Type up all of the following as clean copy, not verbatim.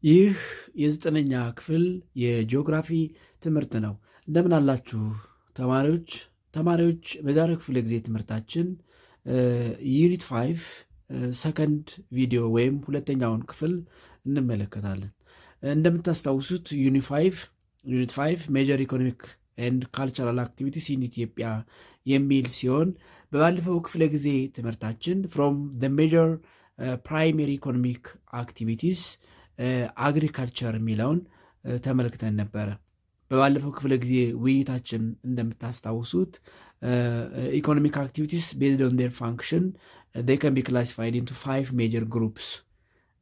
ይህ የዘጠነኛ ክፍል የጂኦግራፊ ትምህርት ነው። እንደምን አላችሁ ተማሪዎች? በዛሬው ክፍለ ጊዜ ትምህርታችን ዩኒት 5 ሰከንድ ቪዲዮ ወይም ሁለተኛውን ክፍል እንመለከታለን። እንደምታስታውሱት ዩኒት 5 ሜጀር ኢኮኖሚክ ኤንድ ካልቸራል አክቲቪቲስ ኢን ኢትዮጵያ የሚል ሲሆን በባለፈው ክፍለ ጊዜ ትምህርታችን ፍሮም ሜጀር ፕራይሜሪ ኢኮኖሚክ አክቲቪቲስ አግሪካልቸር የሚለውን ተመልክተን ነበረ። በባለፈው ክፍለ ጊዜ ውይይታችን እንደምታስታውሱት ኢኮኖሚክ አክቲቪቲስ ቤዝድ ኦን ዴር ፋንክሽን they can be classified into 5 major groups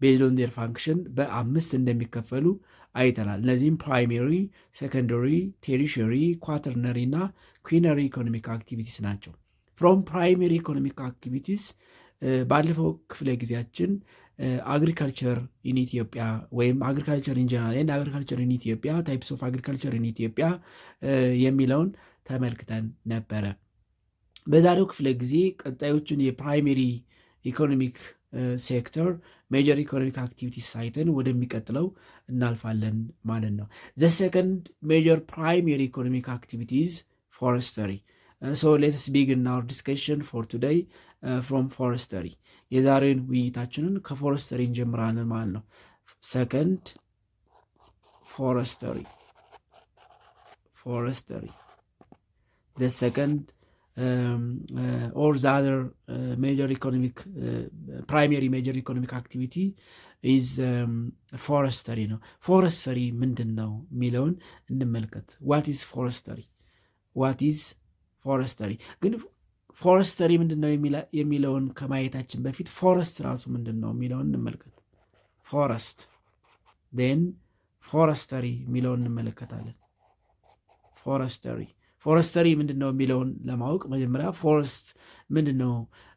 based on their function በአምስት እንደሚከፈሉ አይተናል። እነዚህም ፕራይሜሪ፣ ሴኮንደሪ፣ ቴሪሸሪ፣ ኳተርነሪ እና ኩዊነሪ ኢኮኖሚክ አክቲቪቲስ ናቸው። ፍሮም ፕራይሜሪ ኢኮኖሚክ አክቲቪቲስ ባለፈው ክፍለ ጊዜያችን አግሪካልቸር ኢን ኢትዮጵያ ወይም አግሪካልቸር ኢን ጀነራል ኤንድ አግሪካልቸር ኢን ኢትዮጵያ ታይፕስ ኦፍ አግሪካልቸር ኢን ኢትዮጵያ የሚለውን ተመልክተን ነበረ። በዛሬው ክፍለ ጊዜ ቀጣዮቹን የፕራይሜሪ ኢኮኖሚክ ሴክተር ሜጀር ኢኮኖሚክ አክቲቪቲስ ሳይተን ወደሚቀጥለው እናልፋለን ማለት ነው። ዘ ሰከንድ ሜጀር ፕራይሜሪ ኢኮኖሚክ አክቲቪቲስ ፎረስተሪ። So let us begin our discussion for today from forestry. የዛሬን ውይይታችንን ከፎረስተሪ እንጀምራለን ማለት ነው። ሰከንድ ፎረስተሪ the second or the other major economic primary major economic activity is forestry ነው። ፎረስተሪ ምንድን ነው የሚለውን እንመልከት። what is forestry? ግን ፎረስተሪ ምንድን ነው የሚለውን ከማየታችን በፊት ፎረስት ራሱ ምንድን ነው የሚለውን እንመልከት። ፎረስተሪ የሚለውን እንመለከታለን። ፎረስተሪ ምንድን ነው የሚለውን ለማወቅ መጀመሪያ ፎረስት ምንድን ነው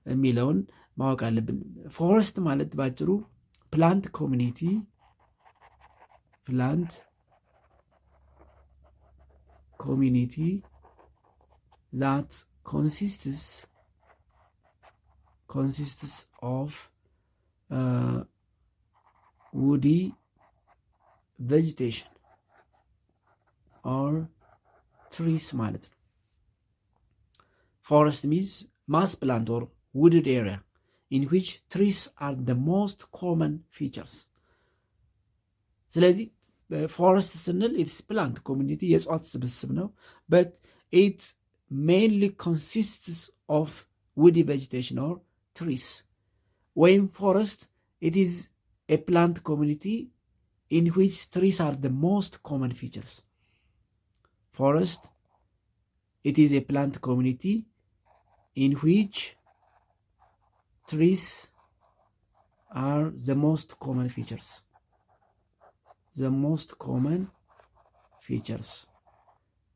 የሚለውን ማወቅ አለብን። ፎረስት ማለት ባጭሩ ፕላንት ኮሚኒቲ that consists of woody vegetation or trees ማለት ነው። Forest means mass plant or wooded area in which trees are the most common features. ስለዚህ ፎረስት ስንል ኢትስ ፕላንት ኮሚኒቲ የእጽዋት ስብስብ ነው። but it mainly consists of woody vegetation or trees. When forest, it is a plant community in which trees are the most common features. Forest, it is a plant community in which trees are the most common features.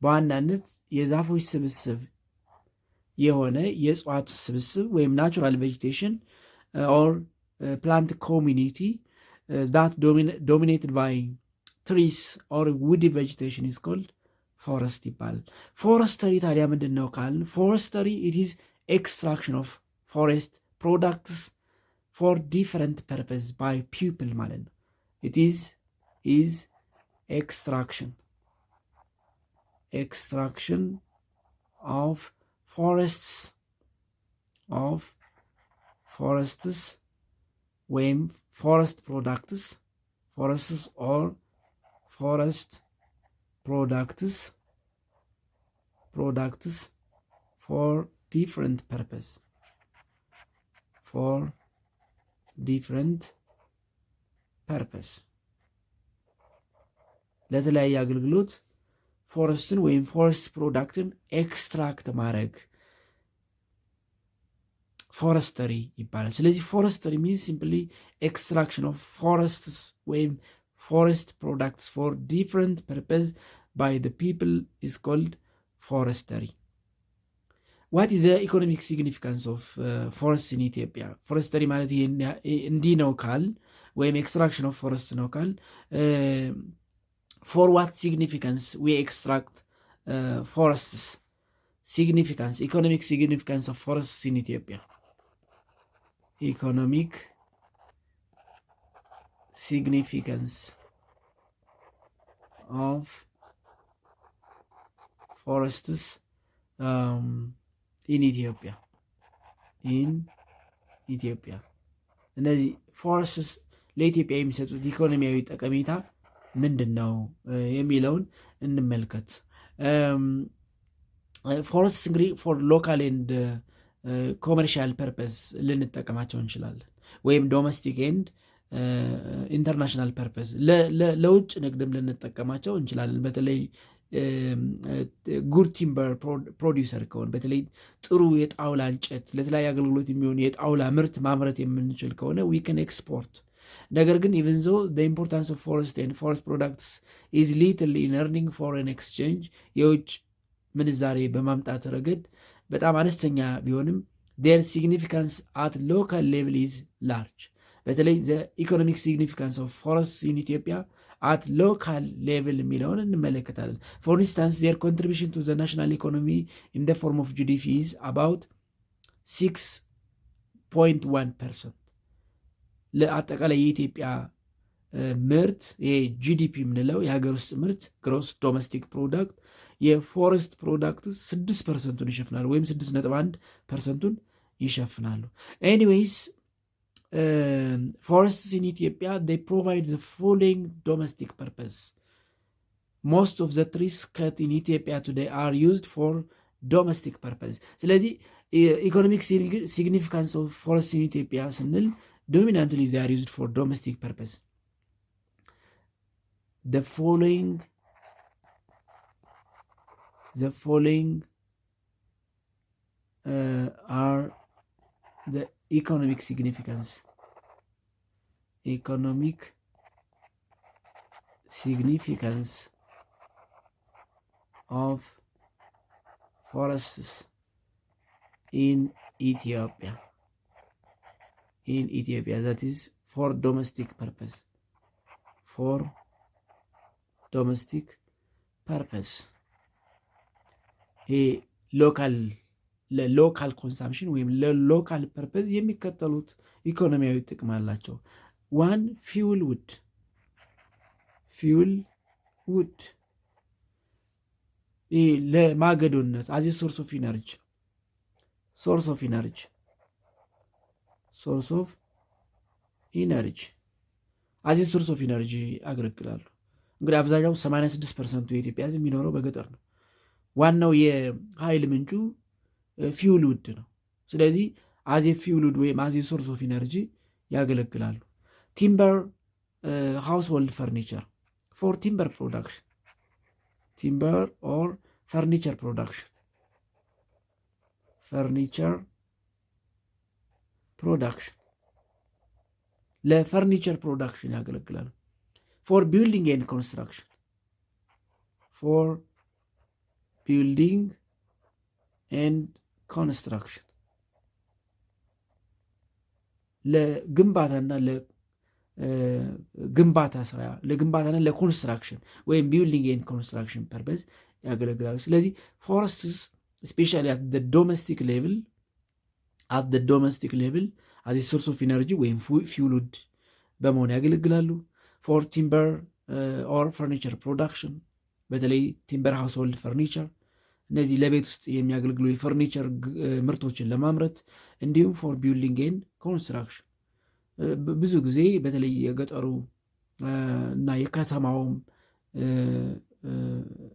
በዋናነት የዛፎች ስብስብ የሆነ የእጽዋት ስብስብ ወይም ናቹራል ቬጂቴሽን ኦር ፕላንት ኮሚኒቲ ዛት ዶሚኔትድ ባይ ትሪስ ኦር ውዲ ቬጂቴሽን ኢዝ ኮልድ ፎረስት ይባላል። ፎረስተሪ ታዲያ ምንድን ነው ካልን ፎረስተሪ ኢት ኢዝ ኤክስትራክሽን ኦፍ ፎሬስት ፕሮዳክትስ ፎር ዲፈረንት ፐርፐዝ ባይ ፒፕል ማለት ነው። ኢት ኢዝ extraction of forests ወይም forest products or forest products for different purpose ለተለያየ አገልግሎት ፎረስትን ወይም ፎረስት ፕሮዳክትን ኤክስትራክት ማድረግ ፎረስተሪ ይባላል። ስለዚህ ፎረስተሪ ሚንስ ሲምፕሊ ኤክስትራክሽን ኦፍ ፎረስትስ ወይም ፎረስት ፕሮዳክትስ ፎር ዲፍረንት ፐርፐዝ ባይ ዘ ፒፕል ኢዝ ኮልድ ፎረስተሪ። ዋት ኢዝ ዘ ኢኮኖሚክ ሲግኒፊካንስ ኦፍ ፎረስት ኢን ኢትዮጵያ? ፎረስተሪ ማለት ይሄ እንዲህ ነው ካል ወይም ኤክስትራክሽን ኦፍ ፎረስት ነው ካል for what significance we extract forests? Economic significance of forests in Ethiopia. Economic significance of forests in ኢትዮጵያ እነዚህ ፎረስትስ ለኢትዮጵያ የሚሰጡት ኢኮኖሚያዊ ጠቀሜታ ምንድን ነው የሚለውን እንመልከት። ፎረስትስ እንግዲህ ፎር ሎካል ኤንድ ኮመርሻል ፐርፐስ ልንጠቀማቸው እንችላለን፣ ወይም ዶሜስቲክ ኤንድ ኢንተርናሽናል ፐርፐስ ለውጭ ንግድም ልንጠቀማቸው እንችላለን። በተለይ ጉድ ቲምበር ፕሮዲውሰር ከሆነ በተለይ ጥሩ የጣውላ እንጨት ለተለያዩ አገልግሎት የሚሆን የጣውላ ምርት ማምረት የምንችል ከሆነ ዊ ካን ኤክስፖርት። ነገር ግን ኢቨን ዞ ዘ ኢምፖርታንስ ኦፍ ፎረስት ኤንድ ፎረስት ፕሮዳክትስ ኢዝ ሊትል ኢን ኤርኒንግ ፎሬን ኤክስቼንጅ የውጭ ምንዛሬ በማምጣት ረገድ በጣም አነስተኛ ቢሆንም ዴር ሲግኒፊካንስ አት ሎካል ሌቭል ኢዝ ላርጅ። በተለይ ዘ ኢኮኖሚክ ሲግኒፊካንስ ኦፍ ፎረስት ኢን ኢትዮጵያ አት ሎካል ሌቭል የሚለውን እንመለከታለን። ፎር ኢንስታንስ ዜር ኮንትሪቢሽን ቱ ዘ ናሽናል ኢኮኖሚ ኢን ደ ፎርም ኦፍ ጂዲፒ ኢዝ አባውት 6.1%። ለአጠቃላይ የኢትዮጵያ ምርት ይሄ ጂዲፒ የምንለው የሀገር ውስጥ ምርት ግሮስ ዶሜስቲክ ፕሮዳክት የፎረስት ፕሮዳክት 6%ን ይሸፍናሉ፣ ወይም 6.1%ን ይሸፍናሉ። ኤኒዌይስ forests in Ethiopia, they provide the following domestic purpose. Most of the trees cut in Ethiopia today are used for domestic purpose. ስለዚህ economic significance of forests in Ethiopia ስንል dominantly they are used for domestic purpose. The following are the economic significance of forests in Ethiopia, that is for domestic purpose, ለሎካል ኮንሳምፕሽን ወይም ለሎካል ፐርፐዝ የሚከተሉት ኢኮኖሚያዊ ጥቅም አላቸው። ዋን ፊውል ውድ ይህ ለማገዶነት አዚ ሶርስ ኦፍ ኢነርጂ አዚ ሶርስ ኦፍ ኢነርጂ ያገለግላሉ። እንግዲህ አብዛኛው 86% የኢትዮጵያ ሕዝብ የሚኖረው በገጠር ነው። ዋናው የኃይል ምንጩ ፊውል ውድ ነው። ስለዚህ አዜ ፊውል ውድ ወይም አዜ ሶርስ ኦፍ ኢነርጂ ያገለግላሉ። ቲምበር ሃውስሆልድ ፈርኒቸር ፎር ቲምበር ኦር ፈርኒቸር ፕሮዳክሽን ለፈርኒቸር ፕሮዳክሽን ያገለግላሉ። ፎር ቢልዲንግ ኤንድ ኮንስትራክሽን ለግንባታና ለኮንስትራክሽን ወይም ቢልዲንግ ኤንድ ኮንስትራክሽን ፐርፐዝ ያገለግላሉ። ስለዚህ ፎረስትስ ስፔሻሊ አት ዶሜስቲክ ሌቭል አዚ ሶርስ ኦፍ ኢነርጂ ወይም ፊውል ውድ በመሆን ያገለግላሉ። ፎር ቲምበር ኦር ፈርኒቸር ፕሮዳክሽን በተለይ ቲምበር ሃውስሆልድ ፈርኒቸር እነዚህ ለቤት ውስጥ የሚያገለግሉ የፈርኒቸር ምርቶችን ለማምረት እንዲሁም ፎር ቢልዲንግ ኤንድ ኮንስትራክሽን ብዙ ጊዜ በተለይ የገጠሩ እና የከተማውም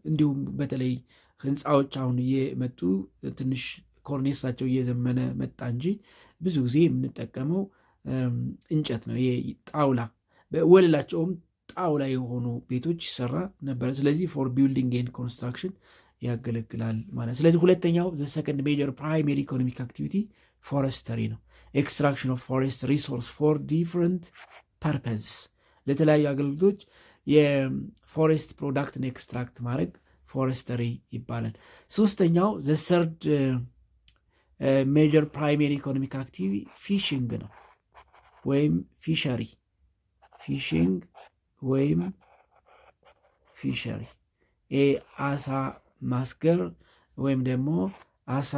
እንዲሁም በተለይ ህንፃዎች አሁን እየመጡ ትንሽ ኮርኔሳቸው እየዘመነ መጣ እንጂ ብዙ ጊዜ የምንጠቀመው እንጨት ነው። ጣውላ ወለላቸውም ጣውላ የሆኑ ቤቶች ይሰራ ነበረ። ስለዚህ ፎር ቢልዲንግ ኤንድ ኮንስትራክሽን ያገለግላል ማለት። ስለዚህ ሁለተኛው ዘ ሰከንድ ሜጀር ፕራይሜሪ ኢኮኖሚክ አክቲቪቲ ፎረስተሪ ነው። ኤክስትራክሽን ኦፍ ፎሬስት ሪሶርስ ፎር ዲፍረንት ፐርፐዝ ለተለያዩ አገልግሎቶች የፎሬስት ፕሮዳክትን ኤክስትራክት ማድረግ ፎረስተሪ ይባላል። ሶስተኛው ዘ ሰርድ ሜጀር ፕራይሜሪ ኢኮኖሚክ አክቲቪቲ ፊሽንግ ነው ወይም ፊሸሪ አሳ ማስገር ወይም ደግሞ አሳ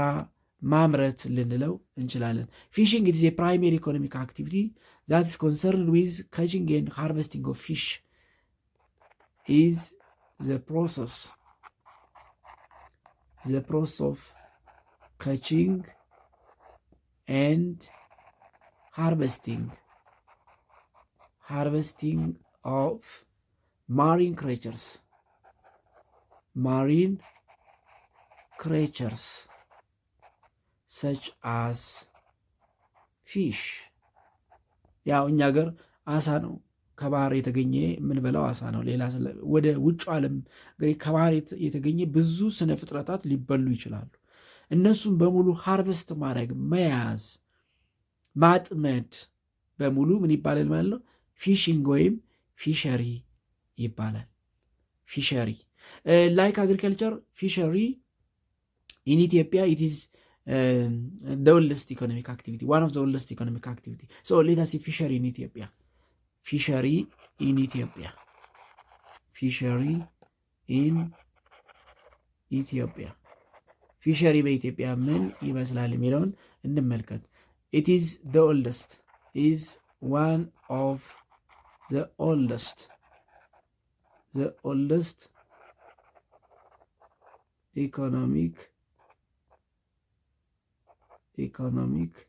ማምረት ልንለው እንችላለን። ፊሽንግ ኢዝ የፕራይሜሪ ኢኮኖሚክ አክቲቪቲ ዛት ኢዝ ኮንሰርንድ ዊዝ ካቺንግ ኤንድ ሃርቨስቲንግ ኦፍ ፊሽ ኢዝ the process of catching and harvesting of marine creatures such as fish። ያው እኛ ሀገር አሳ ነው ከባህር የተገኘ የምንበላው አሳ ነው። ሌላ ወደ ውጭ ዓለም ከባህር የተገኘ ብዙ ስነ ፍጥረታት ሊበሉ ይችላሉ። እነሱም በሙሉ ሃርቨስት ማድረግ፣ መያዝ፣ ማጥመድ በሙሉ ምን ይባላል ማለት ነው? ፊሽንግ ወይም ፊሸሪ ይባላል። ፊሸሪ ላይክ አግሪካልቸር ፊሸሪ ኢን ኢትዮጵያ ኢት ኢዝ the oldest economic activity, one of the oldest economic activity. So let us see fishery in Ethiopia. Fishery in Ethiopia. ፊሸሪ በኢትዮጵያ ምን ይመስላል የሚለውን እንመልከት። it is the oldest, is one of the oldest economic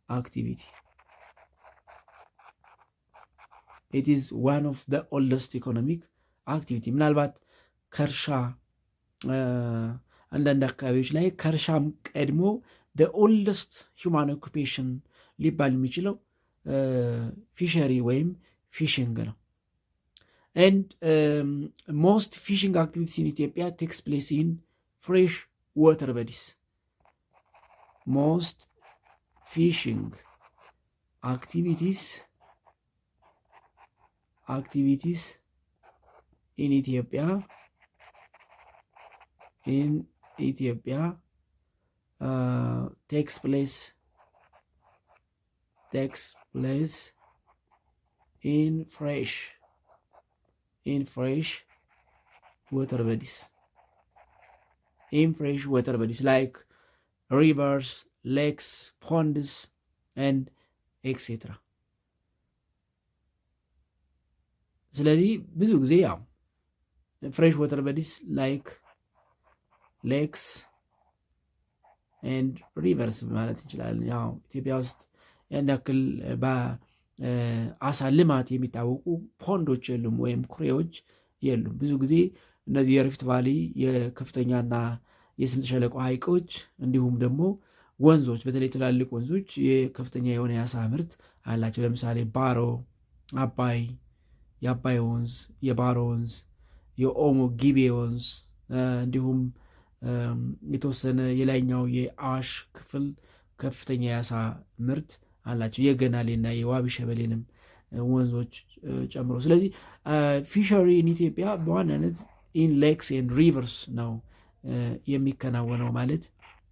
activity. It is one of the oldest economic activity. ምናልባት ከእርሻ አንዳንድ አካባቢዎች ላይ ከእርሻም ቀድሞ the oldest human occupation ሊባል የሚችለው ፊሸሪ ወይም ፊሽንግ ነው። and most fishing activities in Ethiopia takes place in fresh water bodies. Most fishing activities in Ethiopia takes place in fresh water bodies like rivers, lakes, ponds and etc. ስለዚህ ብዙ ጊዜ ያው ፍሬሽ ወተር በዲስ ላይክ ሌክስ ኤንድ ሪቨርስ ማለት እንችላለን። ያው ኢትዮጵያ ውስጥ ያን ያክል በአሳ ልማት የሚታወቁ ፖንዶች የሉም ወይም ኩሬዎች የሉም። ብዙ ጊዜ እነዚህ የሪፍት ቫሊ የከፍተኛና የስምጥ ሸለቆ ሐይቆች እንዲሁም ደግሞ ወንዞች፣ በተለይ ትላልቅ ወንዞች የከፍተኛ የሆነ የአሳ ምርት አላቸው። ለምሳሌ ባሮ፣ አባይ፣ የአባይ ወንዝ፣ የባሮ ወንዝ፣ የኦሞ ጊቤ ወንዝ እንዲሁም የተወሰነ የላይኛው የአዋሽ ክፍል ከፍተኛ የአሳ ምርት አላቸው። የገናሌና የዋቢ ሸበሌንም ወንዞች ጨምሮ። ስለዚህ ፊሸሪ ኢን ኢትዮጵያ በዋናነት ኢን ሌክስ ኤንድ ሪቨርስ ነው የሚከናወነው ማለት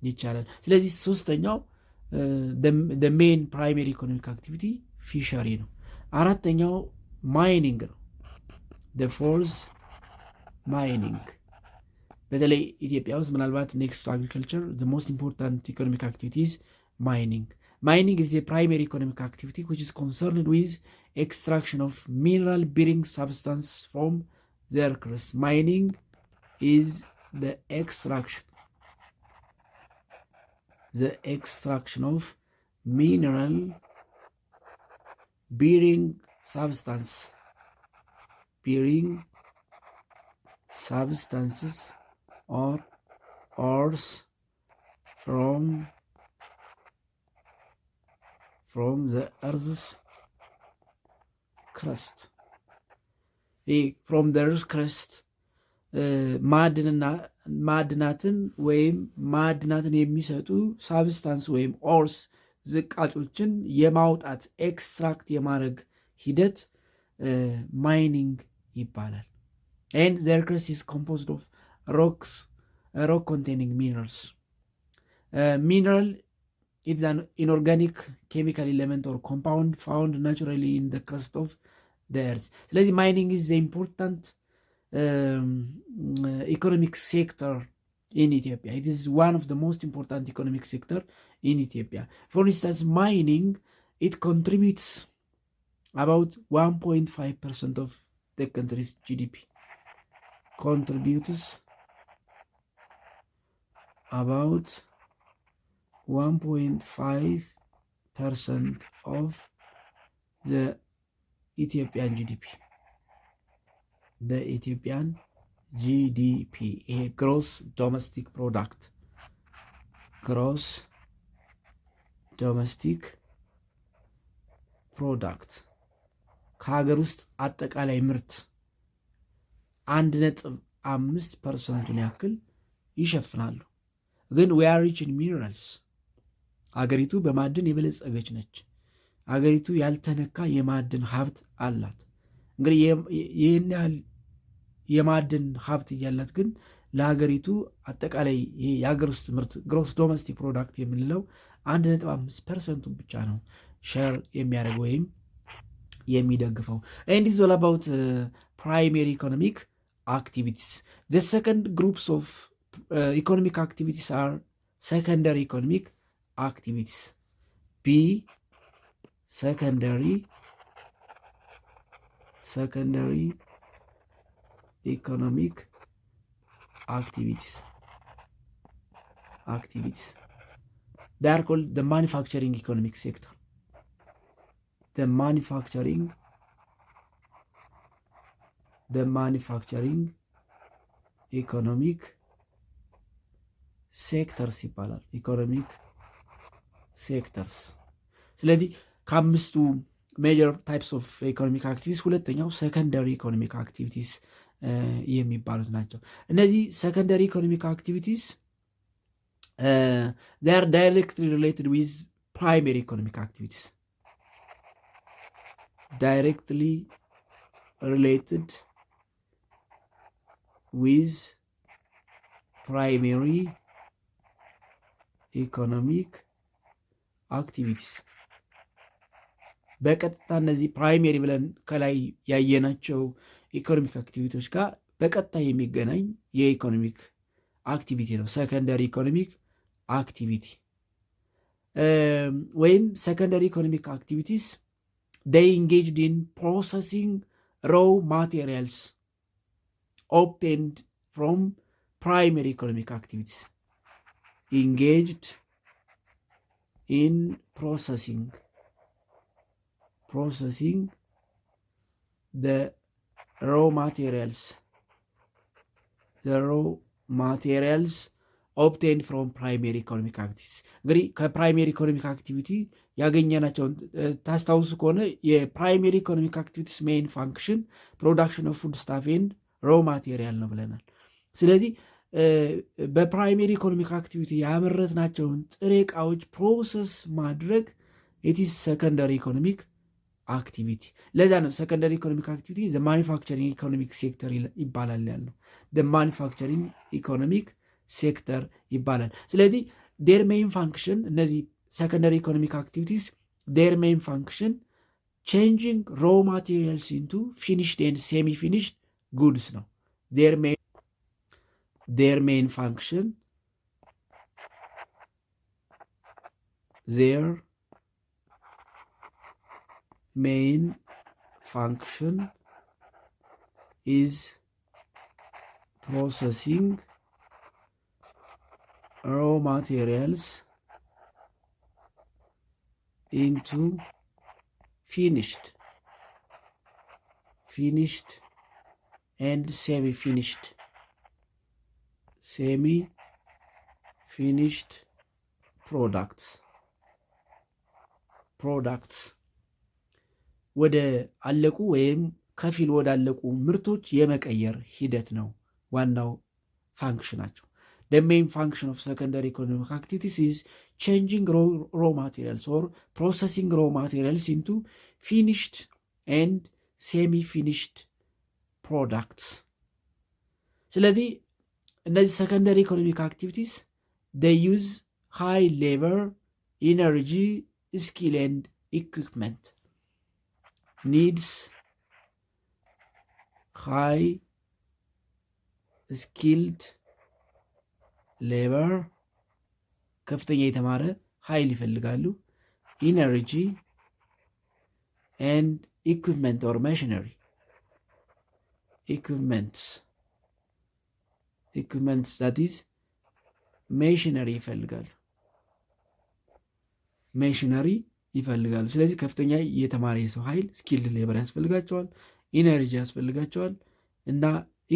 ይቻላል። ስለዚህ ሶስተኛው ሜን ፕራይሜሪ ኢኮኖሚክ አክቲቪቲ ፊሸሪ ነው። አራተኛው ማይኒንግ ነው። ፎርዝ ማይኒንግ በተለይ ኢትዮጵያ ውስጥ ምናልባት ኔክስት ቱ አግሪካልቸር ሞስት ኢምፖርታንት ኢኮኖሚክ አክቲቪቲስ ማይኒንግ is a primary economic activity which is concerned with extraction of mineral bearing substance from the earth. Mining is the extraction of mineral bearing substances or ores from the earth's crust. From the earth's crust ማዕድናትን ወይም ማዕድናትን የሚሰጡ ሳብስታንስ ወይም ኦርስ ዝቃጮችን የማውጣት ኤክስትራክት የማድረግ ሂደት ማይኒንግ ይባላል። and their crust is composed of rock containing minerals. Mineral is an inorganic chemical element or compound found naturally in the crust of the earth. ስለዚህ mining is the important economic sector in Ethiopia. It is one of the most important economic sector in Ethiopia. For instance, mining, it contributes about 1.5% of the country's GDP. contributes about 1.5% of the Ethiopian GDP. በኢትዮጵያን ጂዲፒ ይሄ ግሮስ ዶሜስቲክ ፕሮዳክት ግሮስ ዶሜስቲክ ፕሮዳክት ከሀገር ውስጥ አጠቃላይ ምርት 1.5%ን ያክል ይሸፍናሉ። ግን we are rich in minerals አገሪቱ በማዕድን የበለጸገች ነች። አገሪቱ ያልተነካ የማዕድን ሀብት አላት። እንግዲህ ይህን ያህል የማዕድን ሀብት እያላት ግን ለሀገሪቱ አጠቃላይ ይሄ የሀገር ውስጥ ምርት ግሮስ ዶሜስቲክ ፕሮዳክት የምንለው 1.5%ን ብቻ ነው ሼር የሚያደርግ ወይም የሚደግፈው። and is all about primary economic activities. The second groups of economic activities are secondary economic activities. B secondary economic activities. They are called the manufacturing economic sector. The manufacturing economic sectors ይባላል። ኢኮኖሚክ ሴክተርስ። ስለዚህ ከአምስቱ ሜጀር ታይፕስ ኦፍ ኢኮኖሚክ አክቲቪቲስ ሁለተኛው ሰከንደሪ ኢኮኖሚክ አክቲቪቲስ የሚባሉት ናቸው። እነዚህ ሰከንደሪ ኢኮኖሚክ አክቲቪቲስ they are directly related with primary economic activities. Directly related with primary economic activities. በቀጥታ እነዚህ ፕራይሜሪ ብለን ከላይ ያየናቸው ኢኮኖሚክ አክቲቪቲዎች ጋር በቀጥታ የሚገናኝ የኢኮኖሚክ አክቲቪቲ ነው ሰከንደሪ ኢኮኖሚክ አክቲቪቲ ወይም ሰከንደሪ ኢኮኖሚክ አክቲቪቲስ they engaged in processing raw materials obtained from primary economic activities. Engaged in processing the raw materials obtained from primary economic activities. እንግዲህ ከፕራይሜሪ ኢኮኖሚክ አክቲቪቲ ያገኘናቸውን ታስታውሱ ከሆነ የፕራይሜሪ ኢኮኖሚክ አክቲቪቲስ ሜይን ፋንክሽን ፕሮዳክሽን ኦፍ ፉድ ስታፍ ኤንድ ሮ ማቴሪያል ነው ብለናል። ስለዚህ በፕራይሜሪ ኢኮኖሚክ አክቲቪቲ ያመረትናቸውን ጥሬ እቃዎች ፕሮሰስ ማድረግ ኢትስ ሰከንደሪ ኢኮኖሚክ አክቲቪቲ። ለዛ ነው ሰከንደሪ ኢኮኖሚክ አክቲቪቲ ዘ ማኒፋክቸሪንግ ኢኮኖሚክ ሴክተር ይባላል ያልነው። ዘ ማኒፋክቸሪንግ ኢኮኖሚክ ሴክተር ይባላል። ስለዚህ ዴር ሜይን ፋንክሽን እነዚህ ሰከንደሪ ኢኮኖሚክ አክቲቪቲስ ዴር ሜይን ፋንክሽን ቼንጂንግ ሮ ማቴሪያልስ ኢንቱ ፊኒሽድ ኤንድ ሴሚ ፊኒሽድ ጉድስ ነው። ዴር ሜይን ፋንክሽን is processing raw materials into finished and semi-finished products ወደ አለቁ ወይም ከፊል ወዳለቁ ምርቶች የመቀየር ሂደት ነው ዋናው ፋንክሽናቸው። The main function of secondary economic activities is changing raw materials or processing raw materials into finished and semi-finished products. ስለዚህ እነዚህ secondary economic activities they use high labor, energy, skill and equipment. Needs high skilled ሌበር ከፍተኛ የተማረ ኃይል ይፈልጋሉ። ኢነርጂ ኤንድ ኢኩፕመንት ኦር ማሽነሪ ኢኩፕመንትስ ኢኩዊፕመንትስ ዛት ኢዝ ሜሽነሪ ይፈልጋሉ። ሜሽነሪ ይፈልጋሉ። ስለዚህ ከፍተኛ የተማረ የሰው ኃይል ስኪልድ ሌበር ያስፈልጋቸዋል፣ ኢነርጂ ያስፈልጋቸዋል እና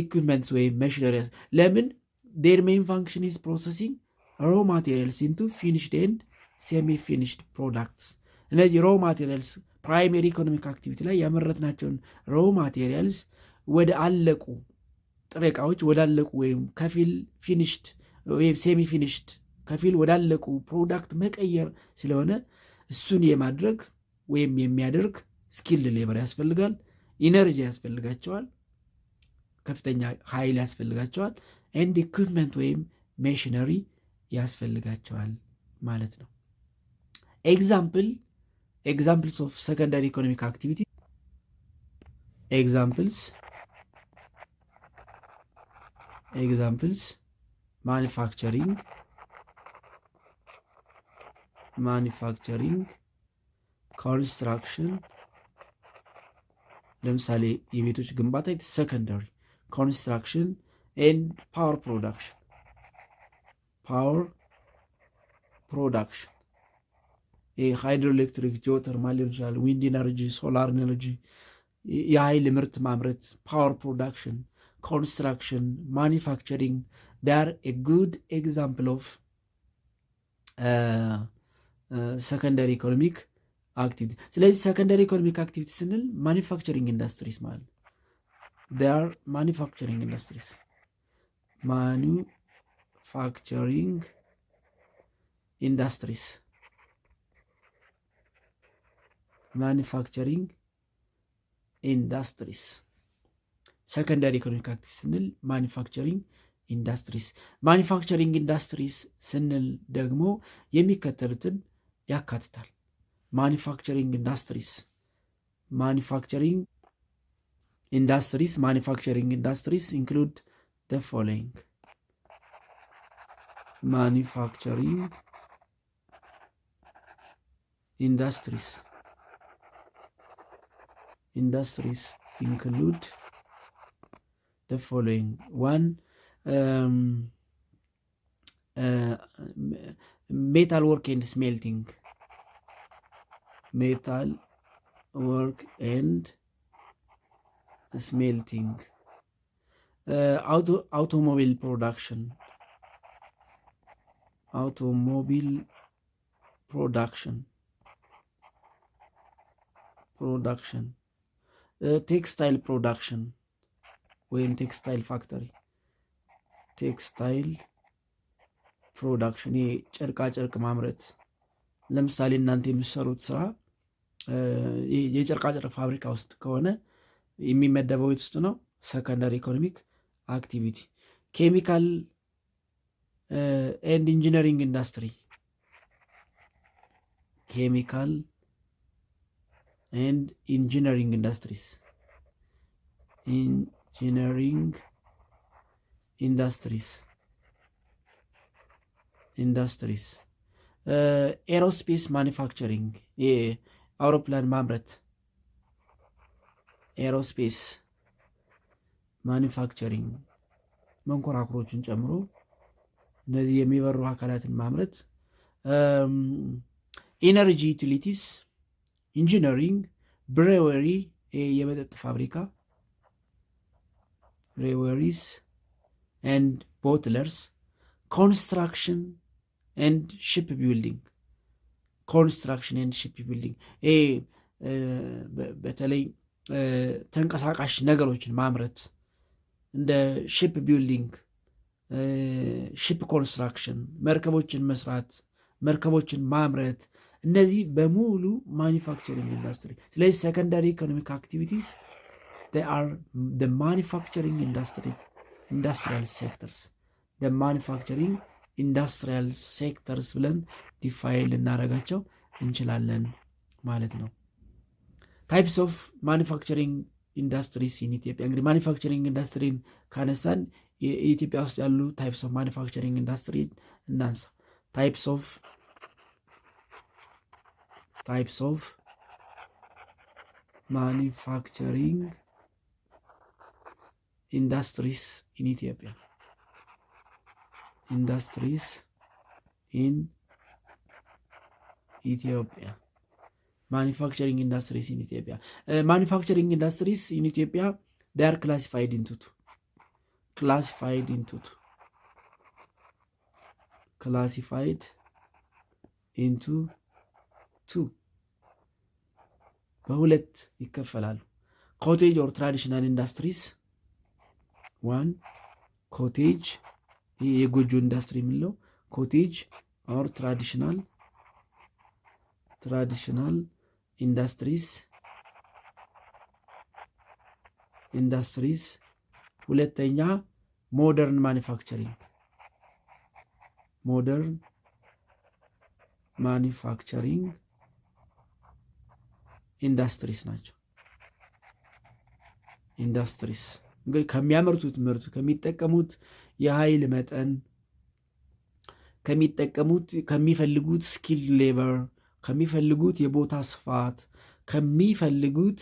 ኢኩዊፕመንትስ ወይም ሜሽነሪ ለምን ዴር ሜን ፋንክሽን ኢዝ ፕሮሰሲንግ ሮ ማቴሪያልስ ኢንቱ ፊኒሽድ ኤንድ ሴሚ ፊኒሽድ ፕሮዳክትስ። እነዚህ ሮ ማቴሪያልስ ፕራይሜሪ ኢኮኖሚክ አክቲቪቲ ላይ ያመረትናቸውን ሮ ማቴሪያልስ ወደ አለቁ ጥሬ ዕቃዎች ወዳለቁ ወይም ከፊል ፊኒሽድ ወይም ሴሚ ፊኒሽድ ከፊል ወዳለቁ ፕሮዳክት መቀየር ስለሆነ እሱን የማድረግ ወይም የሚያደርግ ስኪልድ ሌበር ያስፈልጋል። ኢነርጂ ያስፈልጋቸዋል፣ ከፍተኛ ኃይል ያስፈልጋቸዋል። ኤንድ ኢኩዊፕመንት ወይም ሜሽነሪ ያስፈልጋቸዋል ማለት ነው። ኤግዛምፕልስ ኦፍ ሰከንዳሪ ኢኮኖሚክ አክቲቪቲ ኤግዛምፕልስ ማኒፋክቸሪንግ ኮንስትራክሽን። ለምሳሌ የቤቶች ግንባታ ሰከንዳሪ፣ ኮንስትራክሽን ኤንድ ፓወር ፕሮዳክሽን ሃይድሮኤሌክትሪክ፣ ጂኦተርማል ሊሆን ይችላል፣ ዊንድ ኢነርጂ፣ ሶላር ኢነርጂ፣ የኃይል ምርት ማምረት፣ ፓወር ፕሮዳክሽን፣ ኮንስትራክሽን፣ ማኒፋክቸሪንግ ዳር ኤ ጉድ ኤግዛምፕል ኦፍ ሰከንዳሪ ኢኮኖሚክ አክቲቪቲ። ስለዚህ ሰከንዳሪ ኢኮኖሚክ አክቲቪቲ ስንል ማኒፋክቸሪንግ ኢንዱስትሪስ ማለት ነው። ዳር ማኒፋክቸሪንግ ኢንዱስትሪስ ሰከንዳሪ ኢኮኖሚክ አክቲቪቲ ስንል ማኒፋክቸሪንግ ኢንዱስትሪስ ስንል ደግሞ የሚከተሉትን ያካትታል። ማኒፋክቸሪንግ ኢንዱስትሪስ ኢንክሉድ ደ ፎሎዊንግ ማኒፋክቸሪንግ industries include the following: one, metal work and smelting, automobile production, ቴክስታይል ፕሮዳክሽን ወይም ቴክስታይል ፋክተሪ፣ ቴክስታይል ፕሮዳክሽን ይሄ ጨርቃ ጨርቅ ማምረት። ለምሳሌ እናንተ የምትሰሩት ስራ የጨርቃ ጨርቅ ፋብሪካ ውስጥ ከሆነ የሚመደበው የት ውስጥ ነው? ሰከንዳሪ ኢኮኖሚክ አክቲቪቲ። ኬሚካል ኤንድ ኢንጂነሪንግ ኢንዱስትሪ፣ ኬሚካል and engineering industries, aerospace manufacturing የአውሮፕላን ማምረት፣ ኤሮስፔስ ማኒፋክቸሪንግ መንኮራኩሮችን ጨምሮ እነዚህ የሚበሩ አካላትን ማምረት። ኢነርጂ ዩቲሊቲስ፣ ኢንጂነሪንግ፣ ብሬወሪ የመጠጥ ፋብሪካ፣ ብሬወሪስ ኤንድ ቦትለርስ፣ ኮንስትራክሽን ኤንድ ሺፕ ቢልዲንግ፣ በተለይ ተንቀሳቃሽ ነገሮችን ማምረት እንደ ሺፕ ቢልዲንግ፣ ሺፕ ኮንስትራክሽን፣ መርከቦችን መስራት፣ መርከቦችን ማምረት፣ እነዚህ በሙሉ ማኒፋክቸሪንግ ኢንዱስትሪ። ስለዚህ ሰከንዳሪ ኢኮኖሚክ አክቲቪቲስ አር ማኒፋክቸሪንግ ኢንዱስትሪያል ሴክተርስ ብለን ዲፋይን ልናደርጋቸው እንችላለን ማለት ነው። ታይፕስ ኦፍ ማኒፋክቸሪንግ ኢንዱስትሪስ ኢን ኢትዮጵያ። እንግዲህ ማኒፋክቸሪንግ ኢንዱስትሪን ካነሳን የኢትዮጵያ ውስጥ ያሉ ታይፕስ ኦፍ ማኒፋክቸሪንግ ኢንዱስትሪ እናንሳ። ታይፕስ ኦፍ ማኒፋክቸሪንግ ኢንዱስትሪስ ኢን ኢትዮጵያ industries in Ethiopia. Manufacturing industries in Ethiopia. Manufacturing industries in Ethiopia, they are classified into two. Classified into two. በሁለት ይከፈላሉ። ኮቴጅ ኦር ትራዲሽናል ኢንዱስትሪስ ዋን ኮቴጅ፣ ይህ የጎጆ ኢንዱስትሪ የምንለው ኮቴጅ ኦር ትራዲሽናል ኢንዱስትሪስ። ሁለተኛ ሞደርን ማኒፋክቸሪንግ ኢንዱስትሪስ ናቸው። ኢንዱስትሪስ እንግዲህ ከሚያመርቱት ምርት፣ ከሚጠቀሙት የኃይል መጠን፣ ከሚፈልጉት ስኪል ሌበር፣ ከሚፈልጉት የቦታ ስፋት፣ ከሚፈልጉት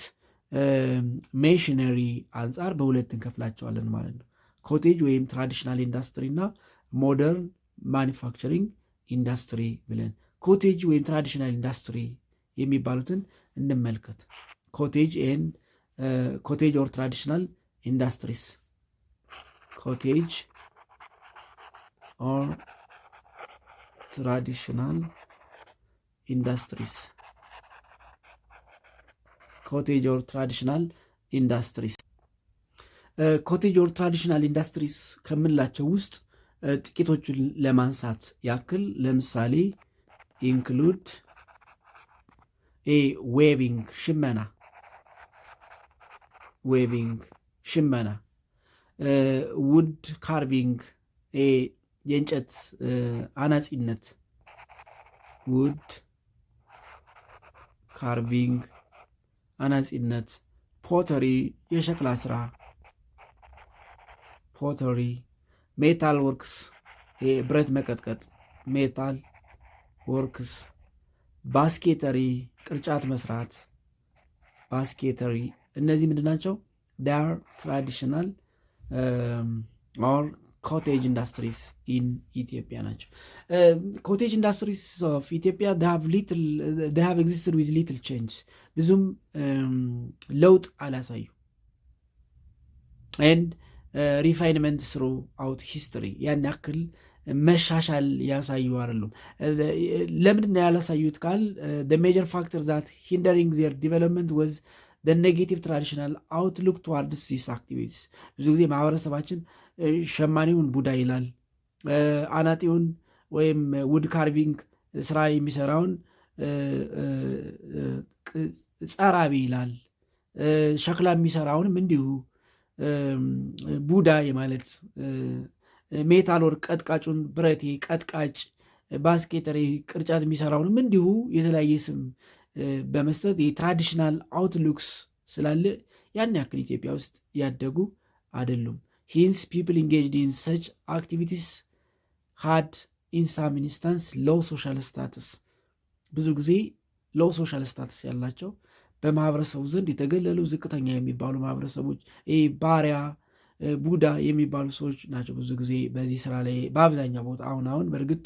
ሜሽነሪ አንጻር በሁለት እንከፍላቸዋለን ማለት ነው። ኮቴጅ ወይም ትራዲሽናል ኢንዱስትሪ እና ሞደርን ማኒፋክቸሪንግ ኢንዱስትሪ ብለን ኮቴጅ ወይም ትራዲሽናል ኢንዱስትሪ የሚባሉትን እንመልከት። ኮቴጅ ኦር ትራዲሽናል ኢንዱስትሪስ። ኮቴጅ ኦር ትራዲሽናል ኢንዱስትሪስ። ኮቴጅ ኦር ትራዲሽናል ኢንዱስትሪስ። ኮቴጅ ኦር ትራዲሽናል ኢንዱስትሪስ ከምንላቸው ውስጥ ጥቂቶቹን ለማንሳት ያክል ለምሳሌ ኢንክሉድ ዌቪንግ ሽመና፣ ውድ ካርቪንግ የእንጨት አናጺነት፣ ውድ ካርቪንግ አናጺነት፣ ፖተሪ የሸክላ ስራ፣ ፖተሪ፣ ሜታል ወርክስ ብረት መቀጥቀጥ፣ ሜታል ወርክስ፣ ባስኬተሪ ቅርጫት መስራት፣ ባስኬተሪ። እነዚህ ምንድን ናቸው? ዳር ትራዲሽናል ኦር ኮቴጅ ኢንዱስትሪስ ኢን ኢትዮጵያ ናቸው። ኮቴጅ ኢንዱስትሪስ ኦፍ ኢትዮጵያ ሃቭ ኤግዚስትድ ዊዝ ሊትል ቼንጅ፣ ብዙም ለውጥ አላሳዩ። ኤንድ ሪፋይንመንት ስሩ አውት ሂስትሪ፣ ያን ያክል መሻሻል ያሳዩ አይደሉም። ለምንድን ነው ያላሳዩት ካል ሜጀር ፋክተር ዛት ሂንደሪንግ ዜር ዲቨሎፕመንት ወዝ ኔጌቲቭ ትራዲሽናል አውትሉክ ቱዋርድስ ዚስ አክቲቪቲስ። ብዙ ጊዜ ማህበረሰባችን ሸማኔውን ቡዳ ይላል፣ አናጢውን ወይም ውድ ካርቪንግ ስራ የሚሰራውን ጸራቢ ይላል፣ ሸክላ የሚሰራውንም እንዲሁ ቡዳ የማለት፣ ሜታል ወርክ ቀጥቃጩን ብረቴ ቀጥቃጭ፣ ባስኬተሪ ቅርጫት የሚሰራውንም እንዲሁ የተለያየ ስም በመስጠት የትራዲሽናል አውትሉክስ ስላለ ያን ያክል ኢትዮጵያ ውስጥ ያደጉ አይደሉም። ሂንስ ፒፕል ኢንጌጅድ ኢን ሰች አክቲቪቲስ ሃድ ኢን ሳም ኢንስታንስ ሎው ሶሻል ስታትስ። ብዙ ጊዜ ሎው ሶሻል ስታትስ ያላቸው በማህበረሰቡ ዘንድ የተገለሉ ዝቅተኛ የሚባሉ ማህበረሰቦች፣ ባሪያ ቡዳ የሚባሉ ሰዎች ናቸው ብዙ ጊዜ በዚህ ስራ ላይ በአብዛኛው ቦታ። አሁን በእርግጥ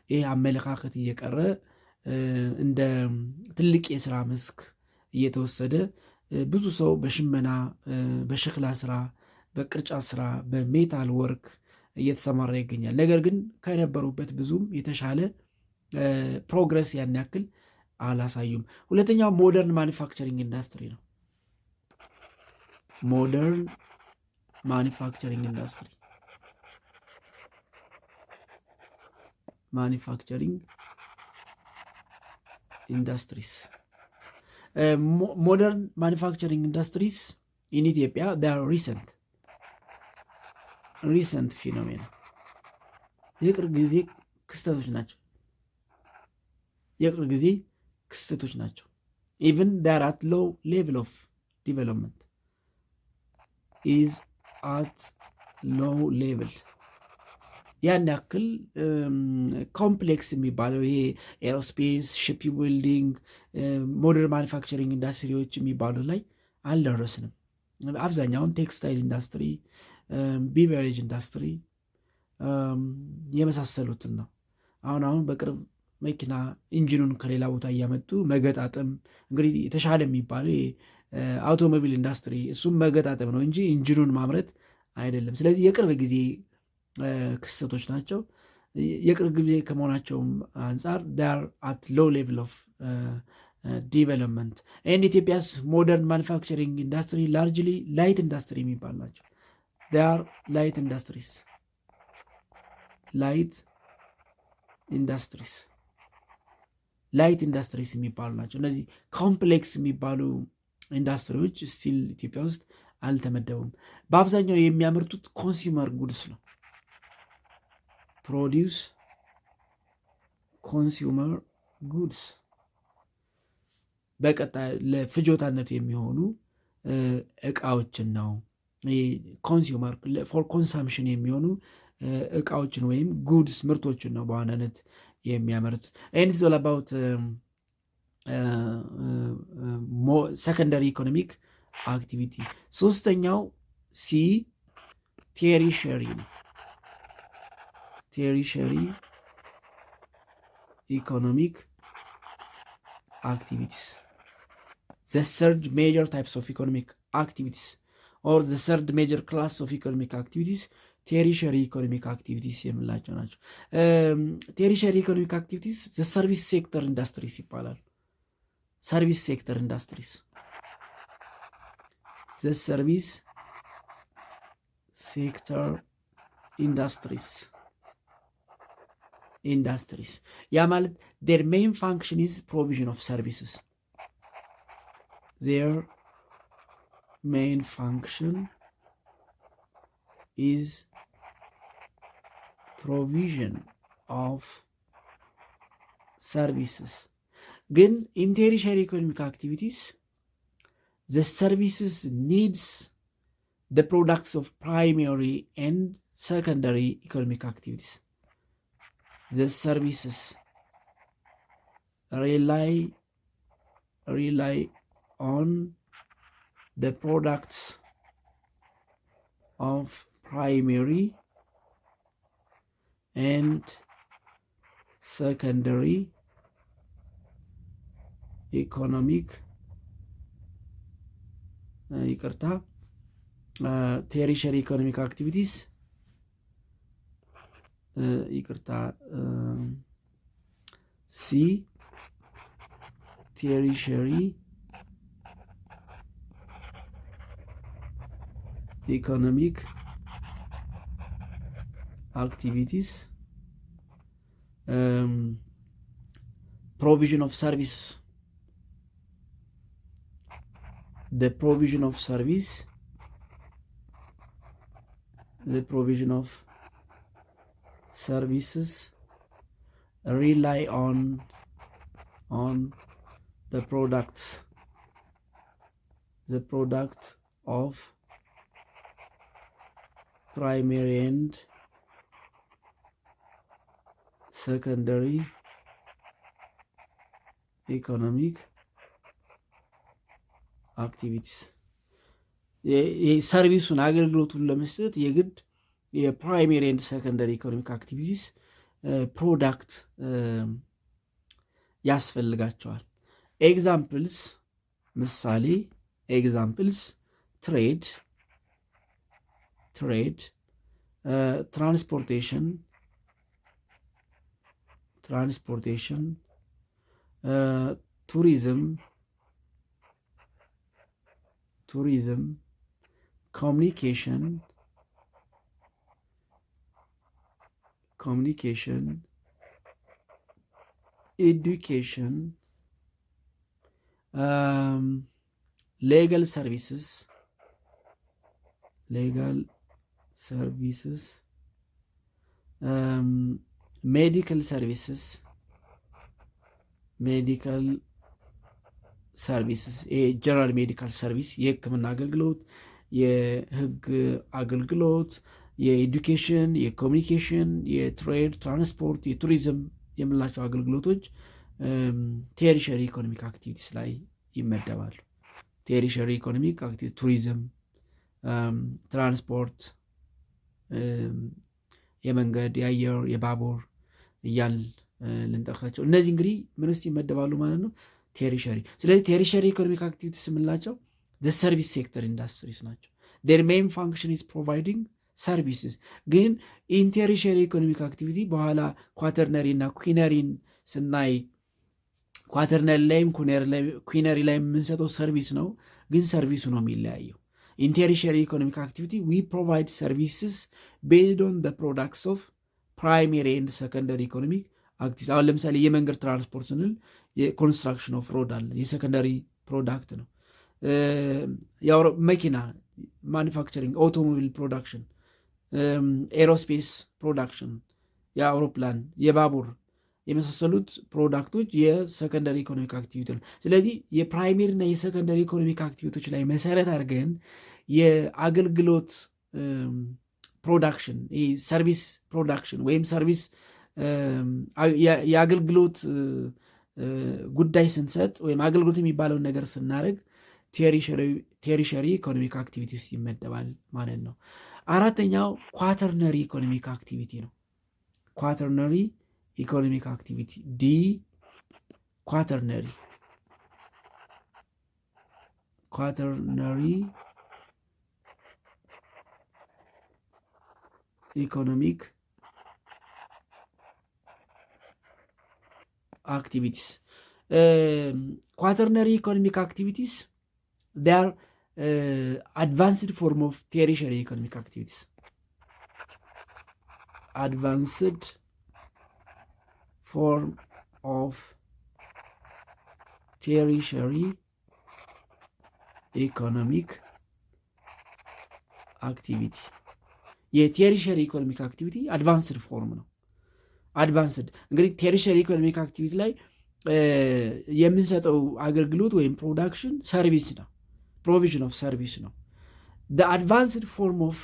ይህ አመለካከት እየቀረ እንደ ትልቅ የስራ መስክ እየተወሰደ ብዙ ሰው በሽመና፣ በሸክላ ስራ፣ በቅርጫት ስራ፣ በሜታል ወርክ እየተሰማራ ይገኛል። ነገር ግን ከነበሩበት ብዙም የተሻለ ፕሮግረስ ያን ያክል አላሳዩም። ሁለተኛው ሞደርን ማኒፋክቸሪንግ ኢንዱስትሪ ነው። ሞደርን ማኒፋክቸሪንግ ኢንዱስትሪ ኢንዱስትሪስ ሞደርን ማኒፋክቸሪንግ ኢንዱስትሪስ ኢን ኢትዮጵያ ሪሰንት ፊኖሜና የቅርብ ጊዜ ክስተቶች ናቸው። ኢቨን ዴር አት ሎው ሌቭል ኦፍ ዲቨሎፕመንት ኢዝ አት ሎው ሌቭል። ያን ያክል ኮምፕሌክስ የሚባለው ይሄ ኤሮስፔስ፣ ሺፕ ቢልዲንግ፣ ሞደርን ማኒፋክቸሪንግ ኢንዱስትሪዎች የሚባሉ ላይ አልደረስንም። አብዛኛውን ቴክስታይል ኢንዱስትሪ፣ ቢቨሬጅ ኢንዱስትሪ፣ የመሳሰሉትን ነው። አሁን በቅርብ መኪና ኢንጂኑን ከሌላ ቦታ እያመጡ መገጣጠም እንግዲህ የተሻለ የሚባለው አውቶሞቢል ኢንዱስትሪ እሱም መገጣጠም ነው እንጂ ኢንጂኑን ማምረት አይደለም። ስለዚህ የቅርብ ጊዜ ክስተቶች ናቸው። የቅርብ ጊዜ ከመሆናቸውም አንጻር ዳር አት ሎው ሌቭል ኦፍ ዲቨሎፕመንት ኤንድ ኢትዮጵያስ ሞደርን ማኑፋክቸሪንግ ኢንዱስትሪ ላርጅሊ ላይት ኢንዱስትሪ የሚባል ናቸው። ዳር ላይት ኢንዱስትሪስ ላይት ኢንዱስትሪስ የሚባሉ ናቸው። እነዚህ ኮምፕሌክስ የሚባሉ ኢንዱስትሪዎች ስቲል ኢትዮጵያ ውስጥ አልተመደቡም። በአብዛኛው የሚያመርቱት ኮንሱመር ጉድስ ነው። ፕሮዲውስ ኮንሱመር ጉድስ በቀጣይ ለፍጆታነቱ የሚሆኑ እቃዎችን ነው። ኮንሱመር ፎር ኮንሳምፕሽን የሚሆኑ እቃዎችን ወይም ጉድስ ምርቶችን ነው በዋናነት የሚያመርቱት። ኤንድ ኦል አባውት ሰከንደሪ ኢኮኖሚክ አክቲቪቲ። ሶስተኛው ሲ ቴሪሸሪ ነው። ቴሪሸሪ ኢኮኖሚክ activities. The third major types of economic activities or the third major class of economic activities tertiary economic activities የምላቸው ናቸው። tertiary economic activities the service sector industries ይባላል። service sector industries the service sector industries ያ ማለት their main function is provision of services. Their main function is provision of services. ግን in tertiary economic activities the services needs the products of primary and secondary economic activities. The services rely on the products of primary and secondary economic tertiary economic activities ሲ tertiary economic activities provision of service the provision of services rely on the product of primary and secondary economic activities ሰርቪሱን አገልግሎቱን ለመስጠት የግድ የፕራይሜሪ ኤንድ ሰከንደሪ ኢኮኖሚክ አክቲቪቲስ ፕሮዳክት ያስፈልጋቸዋል። ኤግዛምፕልስ ምሳሌ ኤግዛምፕልስ ትሬድ ትራንስፖርቴሽን ቱሪዝም ኮሚኒኬሽን education legal services medical services ጀነራል ሜዲካል ሰርቪስ የሕክምና አገልግሎት፣ የህግ አገልግሎት፣ የኤዱኬሽን፣ የኮሚኒኬሽን፣ የትሬድ፣ ትራንስፖርት፣ የቱሪዝም የምንላቸው አገልግሎቶች ቴሪሸሪ ኢኮኖሚክ አክቲቪቲስ ላይ ይመደባሉ። ቴሪሸሪ ኢኮኖሚክ አክቲቪቲ ቱሪዝም፣ ትራንስፖርት፣ የመንገድ፣ የአየር፣ የባቡር እያል ልንጠቅሳቸው። እነዚህ እንግዲህ ምን ውስጥ ይመደባሉ ማለት ነው? ቴሪሸሪ። ስለዚህ ቴሪሸሪ ኢኮኖሚክ አክቲቪቲስ የምንላቸው ሰርቪስ ሴክተር ኢንዱስትሪስ ናቸው። ዴር ሜን ፋንክሽን ኢዝ ፕሮቫይዲንግ ሰርቪስስ። ግን ኢን ቴሪሸሪ ኢኮኖሚክ አክቲቪቲ በኋላ ኳተርነሪ እና ኩነሪን ስናይ ኳተርነሪ ላይም ኩነሪ ላይ የምንሰጠው ሰርቪስ ነው፣ ግን ሰርቪሱ ነው የሚለያየው። ኢን ቴሪሸሪ ኢኮኖሚክ አክቲቪቲ ዊ ፕሮቫይድ ሰርቪስስ ቤዝድ ኦን ዘ ፕሮዳክትስ ኦፍ ፕራይሜሪ ኤንድ ሰከንደሪ ኢኮኖሚክ አክቲቪቲ። አሁን ለምሳሌ የመንገድ ትራንስፖርት ስንል የኮንስትራክሽን ኦፍ ሮድ አለ፣ የሰከንደሪ ፕሮዳክት ነው። መኪና ማኒፋክቸሪንግ፣ ኦቶሞቢል ፕሮዳክሽን፣ ኤሮስፔስ ፕሮዳክሽን፣ የአውሮፕላን፣ የባቡር የመሳሰሉት ፕሮዳክቶች የሰከንደሪ ኢኮኖሚክ አክቲቪቲ ነው። ስለዚህ የፕራይሜሪ እና የሰከንደሪ ኢኮኖሚክ አክቲቪቲዎች ላይ መሰረት አድርገን የአገልግሎት ፕሮዳክሽን፣ ሰርቪስ ፕሮዳክሽን ወይም ሰርቪስ የአገልግሎት ጉዳይ ስንሰጥ ወይም አገልግሎት የሚባለውን ነገር ስናደርግ ቴሪሸሪ ኢኮኖሚክ አክቲቪቲ ውስጥ ይመደባል ማለት ነው። አራተኛው ኳተርነሪ ኢኮኖሚክ አክቲቪቲ ነው። ኳተርነሪ ኢኮኖሚክ አክቲቪቲ ዲ ኳተርነሪ ኢኮኖሚክ activities. Quaternary economic activities, they are advanced form of tertiary economic activities. Advanced form of tertiary economic activity. የቴሪሸሪ ኢኮኖሚክ አክቲቪቲ አድቫንስድ ፎርም ነው። አድቫንስድ እንግዲህ ቴሪሸሪ ኢኮኖሚክ አክቲቪቲ ላይ የምንሰጠው አገልግሎት ወይም ፕሮዳክሽን ሰርቪስ ነው፣ ፕሮቪዥን ኦፍ ሰርቪስ ነው። አድቫንስድ ፎርም ኦፍ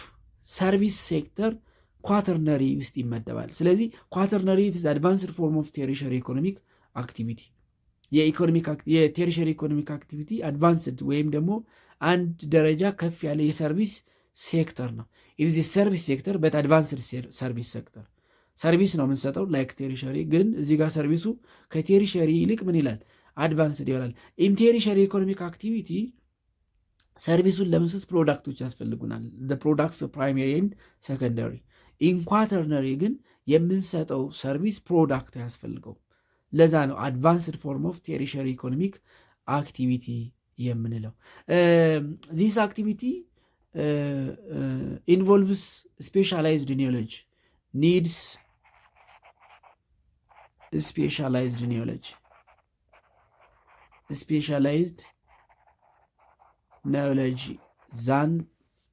ሰርቪስ ሴክተር ኳተርነሪ ውስጥ ይመደባል። ስለዚህ ኳተርነሪ አድቫንስድ ፎርም ኦፍ ቴሪሸሪ ኢኮኖሚክ አክቲቪቲ፣ የቴሪሸሪ ኢኮኖሚክ አክቲቪቲ አድቫንስድ ወይም ደግሞ አንድ ደረጃ ከፍ ያለ የሰርቪስ ሴክተር ነው። ኢዝ ሰርቪስ ሴክተር በት አድቫንስድ ሰርቪስ ሴክተር ሰርቪስ ነው የምንሰጠው ላይክ ቴሪሸሪ፣ ግን እዚህ ጋር ሰርቪሱ ከቴሪሸሪ ይልቅ ምን ይላል? አድቫንስድ ይሆናል። ኢን ቴሪሸሪ ኢኮኖሚክ አክቲቪቲ ሰርቪሱን ለመስጠት ፕሮዳክቶች ያስፈልጉናል፣ ፕሮዳክትስ ፕራይሜሪ ኤንድ ሰከንደሪ። ኢን ኳተርነሪ ግን የምንሰጠው ሰርቪስ ፕሮዳክት ያስፈልገው። ለዛ ነው አድቫንስድ ፎርም ኦፍ ቴሪሸሪ ኢኮኖሚክ አክቲቪቲ የምንለው። ዚስ አክቲቪቲ ኢንቮልቭስ ስፔሻላይዝድ ኒዮሎጂ needs specialized knowledge than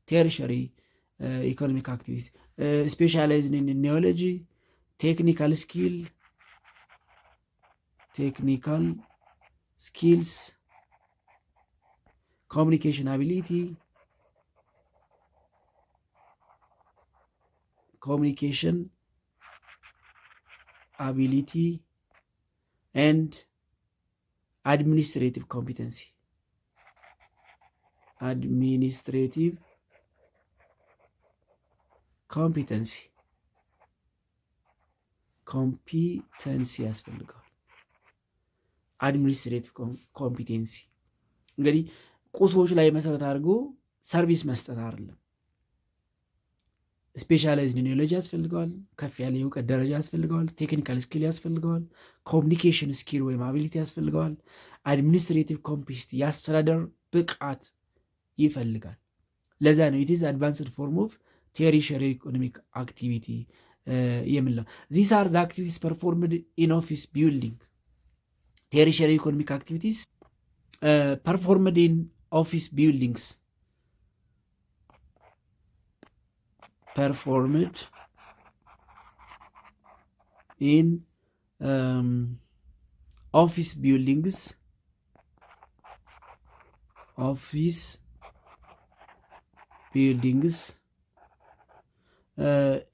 tertiary economic activity. Specialized in knowledge, technical skills, communication ability, and administrative competency. ኮምፒተንሲ ያስፈልገዋል። አድሚኒስትሬቲቭ ኮምፒቴንሲ እንግዲህ ቁሶች ላይ መሰረት አድርጎ ሰርቪስ መስጠት አይደለም። ስፔሻላይዝድ ኖሌጅ ያስፈልገዋል። ከፍ ያለ የእውቀት ደረጃ ያስፈልገዋል። ቴክኒካል ስኪል ያስፈልገዋል። ኮሚኒኬሽን ስኪል ወይም አቢሊቲ ያስፈልገዋል። አድሚኒስትሬቲቭ ኮምፒሲቲ የአስተዳደር ብቃት ይፈልጋል። ለዛ ነው ኢት ኢዝ አድቫንስድ ፎርም ኦፍ ቴሪሸሪ ኢኮኖሚክ አክቲቪቲ የምንለው። ዚስ አር ዘ አክቲቪቲስ ፐርፎርምድ ኢን ኦፊስ ቢልዲንግ። ቴሪሸሪ ኢኮኖሚክ አክቲቪቲስ ፐርፎርምድ ኢን ኦፊስ ቢልዲንግስ performed in office buildings,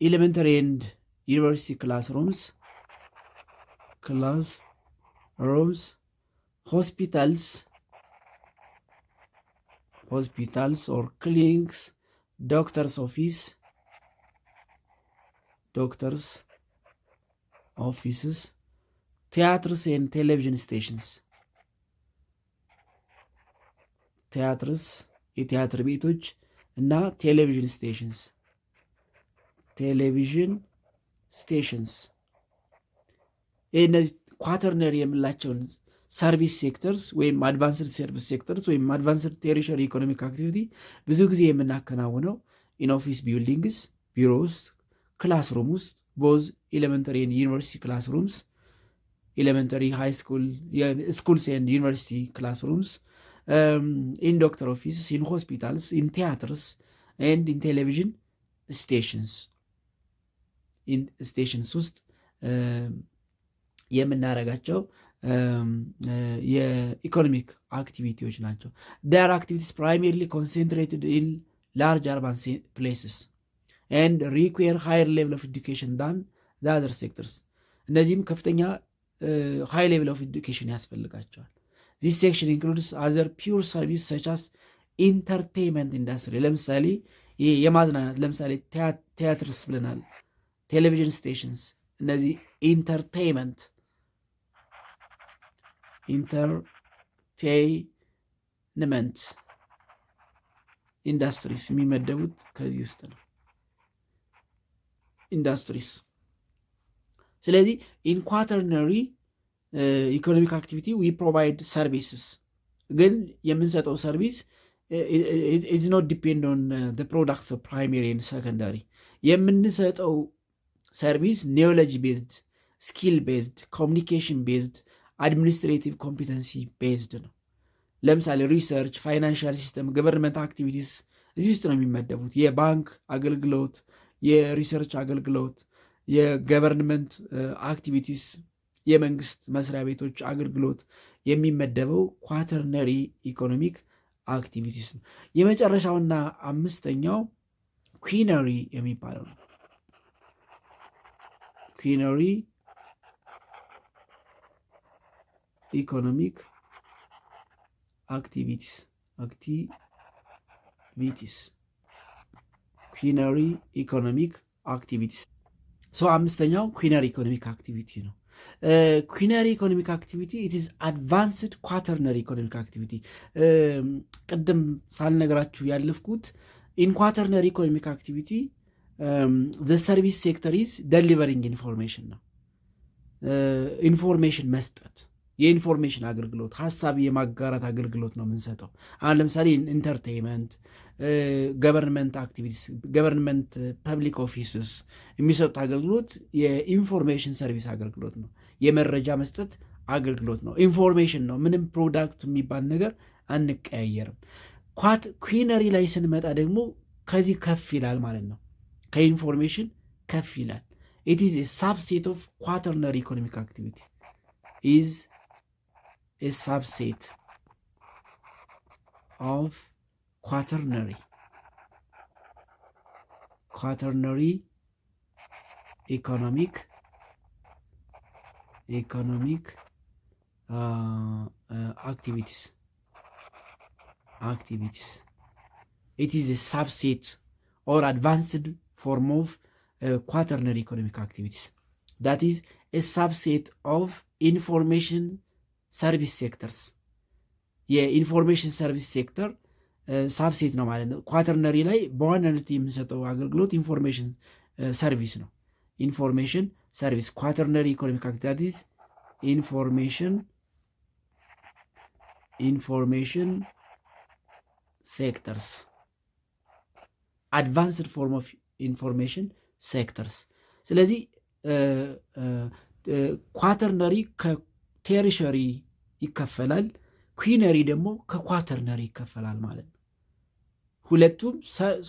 elementary and university classrooms, hospitals or clinics, doctor's office, ዶክተርስ ኦፊስስ፣ ቲያትርስ ኤንድ ቴሌቪዥን ስቴሽንስ፣ ቲያትርስ የቲያትር ቤቶች እና ቴሌቪዥን ስቴሽንስ፣ ቴሌቪዥን ስቴሽንስ እነዚህ ኳተርነሪ የምላቸውን ሰርቪስ ሴክተርስ ወይም አድቫንስድ ሰርቪስ ሴክተርስ ወይም አድቫንስድ ቴሪሸሪ ኢኮኖሚክ አክቲቪቲ ብዙ ጊዜ የምናከናውነው ኢን ኦፊስ ቢልዲንግስ፣ ቢሮ ውስጥ፣ ክላስሩም ውስጥ ቦዝ ኤሌመንተሪ ኤንድ ዩኒቨርሲቲ ክላስሩምስ፣ ኤሌመንተሪ ሃይ ስኩል ስኩልስ ኤንድ ዩኒቨርሲቲ ክላስሩምስ፣ ኢን ዶክተር ኦፊስስ፣ ኢን ሆስፒታልስ፣ ኢን ቲያትርስ ኤንድ ኢን ቴሌቪዥን ስቴሽንስ ውስጥ የምናደርጋቸው የኢኮኖሚክ አክቲቪቲዎች ናቸው። ዴር አክቲቪቲስ ፕራይሜርሊ ኮንሰንትሬትድ ኢን ላርጅ አርባን ፕሌስስ ኤንድ ሪኩዌር ሃየር ሌቭል ኦፍ ኤዱኬሽን ዳን ዘ አዘር ሴክተርስ። እነዚህም ከፍተኛ ሃይ ሌቭል ኦፍ ኤዱኬሽን ያስፈልጋቸዋል። ዚስ ሴክሽን ኢንክሉድስ አዘር ፒውር ሰርቪስ ሰች አስ ኢንተርቴንመንት ኢንዱስትሪ። ለምሳሌ የማዝናናት ለምሳሌ ቲያትርስ ብለናል፣ ቴሌቪዥን ስቴሽንስ፣ እነዚህ ኢንተርቴንመንት ኢንዱስትሪስ የሚመደቡት ከዚህ ውስጥ ነው። ኢንዱስትሪስ። ስለዚህ ኢን ኳተርነሪ ኢኮኖሚክ አክቲቪቲ ዊ ፕሮቫይድ ሰርቪስስ፣ ግን የምንሰጠው ሰርቪስ ኢዝ ኖት ዲፔንድ ኦን ፕሮዳክትስ ፕራይሜሪ ኤንድ ሰከንዳሪ። የምንሰጠው ሰርቪስ ኒዮሎጂ ቤዝድ፣ ስኪል ቤዝድ፣ ኮሚኒኬሽን ቤዝድ፣ አድሚኒስትሬቲቭ ኮምፒተንሲ ቤዝድ ነው። ለምሳሌ ሪሰርች፣ ፋይናንሻል ሲስተም፣ ገቨርንመንት አክቲቪቲስ እዚህ ውስጥ ነው የሚመደቡት። የባንክ አገልግሎት፣ የሪሰርች አገልግሎት፣ የገቨርንመንት አክቲቪቲስ፣ የመንግስት መስሪያ ቤቶች አገልግሎት የሚመደበው ኳተርነሪ ኢኮኖሚክ አክቲቪቲስ ነው። የመጨረሻውና አምስተኛው ኩዊነሪ የሚባለው ነው። ኩዊነሪ ኢኮኖሚክ አክቲቪቲስ ኩዊነሪ ኢኮኖሚክ አክቲቪቲስ። አምስተኛው ኩዊነሪ ኢኮኖሚክ አክቲቪቲ ነው። ኩዊነሪ ኢኮኖሚክ አክቲቪቲ ኢት ኢዝ አድቫንስድ ኳተርነሪ ኢኮኖሚክ አክቲቪቲ። ቅድም ሳልነግራችሁ ያለፍኩት ኢን ኳተርነሪ ኢኮኖሚክ አክቲቪቲ ዘ ሰርቪስ ሴክተር ኢዝ ደሊቨሪንግ ኢንፎርሜሽን ነው። ኢንፎርሜሽን መስጠት፣ የኢንፎርሜሽን አገልግሎት፣ ሀሳብ የማጋራት አገልግሎት ነው የምንሰጠው። አሁን ለምሳሌ ኢንተርቴንመንት፣ ገቨርንመንት አክቲቪቲስ፣ ገቨርንመንት ፐብሊክ ኦፊስስ የሚሰጡት አገልግሎት የኢንፎርሜሽን ሰርቪስ አገልግሎት ነው። የመረጃ መስጠት አገልግሎት ነው። ኢንፎርሜሽን ነው። ምንም ፕሮዳክት የሚባል ነገር አንቀያየርም። ኩዊነሪ ላይ ስንመጣ ደግሞ ከዚህ ከፍ ይላል ማለት ነው። ከኢንፎርሜሽን ከፍ ይላል። ኢት ኢዝ ኤ ሳብሴት ኦፍ ኳተርነሪ ኢኮኖሚክ አክቲቪቲ ኢዝ ኤ ሳብሴት ኦፍ ኳተርነሪ ኢኮኖሚክ activities. It is a subset or advanced form of quaternary economic activities. That is a subset of information service sectors. የኢንፎርሜሽን ሰርቪስ ሴክተር ሳብሴት ነው ማለት ነው። ኳተርነሪ ላይ በዋናነት የምንሰጠው አገልግሎት ኢንፎርሜሽን ሰርቪስ ነው። ኢንፎርሜሽን ሰርቪስ ኳተርነሪ ኢኮኖሚክ አክቲቪቲስ ኢንፎርሜሽን ሴክተርስ አድቫንስድ ፎርም ኦፍ ኢንፎርሜሽን ሴክተርስ። ስለዚህ ኳተርነሪ ከቴሪሸሪ ይከፈላል፣ ኩዊነሪ ደግሞ ከኳተርነሪ ይከፈላል ማለት ነው። ሁለቱም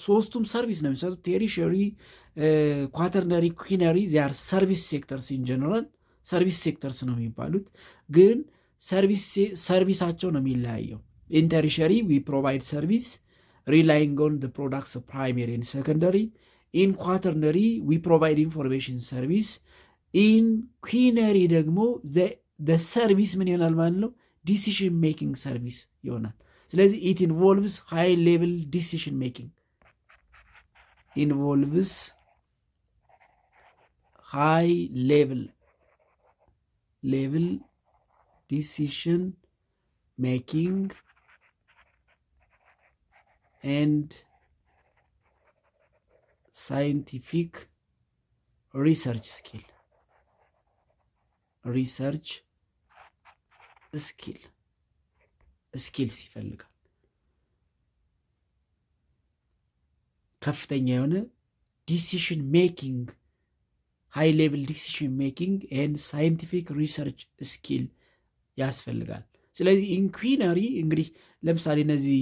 ሶስቱም ሰርቪስ ነው የሚሰጡት። ቴሪሸሪ፣ ኳተርነሪ፣ ኩዊነሪ ዚያር ሰርቪስ ሴክተርስ ኢን ጀነራል ሰርቪስ ሴክተርስ ነው የሚባሉት፣ ግን ሰርቪሳቸው ነው የሚለያየው። ኢን ቴሪሸሪ ዊ ፕሮቫይድ ሰርቪስ ሪላይንግ ኦን ዘ ፕሮዳክትስ ፕራይመሪ ኤንድ ሰከንደሪ። ኢን ኳተርነሪ ዊ ፕሮቫይድ ኢንፎርሜሽን ሰርቪስ። ኢን ኩዊነሪ ደግሞ ዘ ሰርቪስ ምን ይሆናል ማለት ነው? ዲሲሽን ሜኪንግ ሰርቪስ ይሆናል። ስለዚህ ኢት ኢንቮልቭስ ሃይ ሌቭል ዲሲሽን ሜኪንግ high level decision making and scientific research skills ይፈልጋል። ከፍተኛ የሆነ ዲሲሽን ሜኪንግ ሃይ ሌቭል ዲሲሽን ሜኪንግ ኤንድ ሳይንቲፊክ ሪሰርች ስኪል ያስፈልጋል። ስለዚህ ኢንኩዊነሪ እንግዲህ ለምሳሌ እነዚህ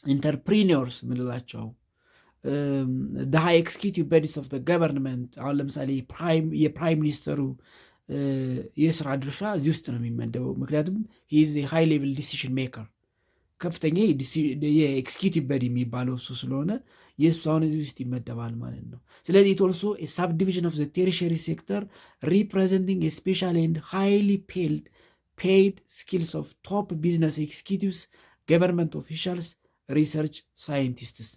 ኢንተርፕሪኒርስ ምንላቸው ሃይ ኤክስኪዩቲቭ ቦዲስ ኦፍ ገቨርንመንት አሁን ለምሳሌ የፕራይም ሚኒስተሩ የስራ ድርሻ እዚህ ውስጥ ነው የሚመደበው። ምክንያቱም ሂዝ ሃይ ሌቭል ዲሲሽን ሜከር ከፍተኛ የኤክስኪዩቲቭ ቦዲ የሚባለው እሱ ስለሆነ የእሱ አሁን እዚህ ውስጥ ይመደባል ማለት ነው። ስለዚህ ኢት ኦልሶ ሳብዲቪዥን ኦፍ ቴሪሸሪ ሴክተር ሪፕሬዘንቲንግ ስፔሻል ኤንድ ሃይሊ ፔይድ ስኪልስ ኦፍ ቶፕ ቢዝነስ ኤክስኪዩቲቭስ ገቨርንመንት ኦፊሻልስ ሪሰርች ሳይንቲስትስ።